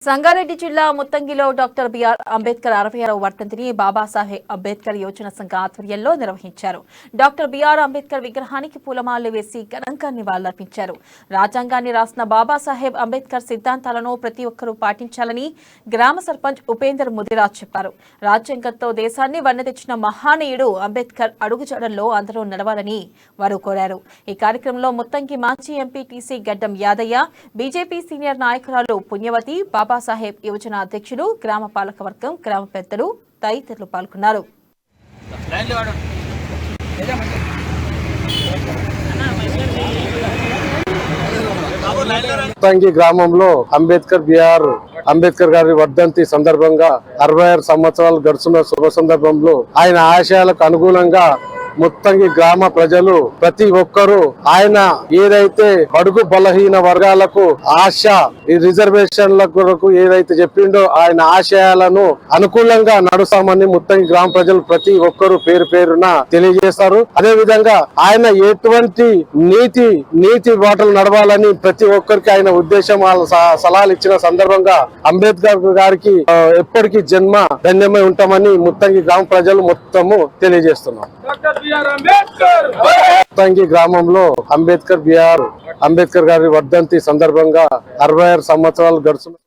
సంగారెడ్డి జిల్లా ముత్తంగిలో doctor BR Ambedkar 66వ వర్ధంతిని బాబాసాహెబ్ అంబేద్కర్ యోజన సంఘ ఆధ్వర్యంలో నిర్వహించారు. డాక్టర్ బిఆర్ అంబేద్కర్ విగ్రహానికి పూలమాలలు వేసి ఘనంగా నివాళులర్పించారు. రాజ్యాంగాన్ని రాసిన బాబాసాహెబ్ అంబేద్కర్ సిద్ధాంతాలను ప్రతి ఒక్కరూ పాటించాలని గ్రామ సర్పంచ్ ఉపేందర్ ముదిరాజ్ చెప్పారు. రాజ్యాంగంతో దేశాన్ని వన్నెతెచ్చిన మహానీయుడు అంబేద్కర్ అడుగుజాడల్లో అందరూ నడవాలని వారు కోరారు. ఈ కార్యక్రమంలో ముత్తంగి మాజీ ఎంపీటీసీ గడ్డం యాదయ్య, బీజేపీ సీనియర్ నాయకురాలు పుణ్యవతి, బాబాసాహెబ్ యువజన అధ్యక్షులు, గ్రామ పాలకవర్గం, గ్రామ పెద్దలు తదితరులు పాల్గొన్నారు. ముత్తంగి గ్రామంలో బిఆర్ అంబేద్కర్ గారి వర్ధంతి సందర్భంగా 66 సంవత్సరాలు గడుస్తున్న శుభ సందర్భంలో ఆయన ఆశయాలకు అనుగుణంగా ముత్తంగి గ్రామ ప్రజలు ప్రతి ఒక్కరూ ఆయన ఏదైతే బడుగు బలహీన వర్గాలకు ఆశ ఈ రిజర్వేషన్ల కొరకు ఏదైతే చెప్పిండో ఆయన ఆశయాలను అనుకూలంగా నడుస్తామని ముత్తంగి గ్రామ ప్రజలు ప్రతి ఒక్కరూ పేరు పేరున తెలియజేస్తారు. అదే విధంగా ఆయన ఎటువంటి నీతి బాటలు నడవాలని ప్రతి ఒక్కరికి ఆయన ఉద్దేశం సలహాలు ఇచ్చిన సందర్భంగా అంబేద్కర్ గారికి ఎప్పటికీ జన్మ ధన్యమై ఉంటామని ముత్తంగి గ్రామ ప్రజలు మొత్తము తెలియజేస్తున్నారు. ముత్తంగి గ్రామంలో బిఆర్ అంబేద్కర్ గారి వర్ధంతి సందర్భంగా 66 సంవత్సరాలు గడుస్తున్న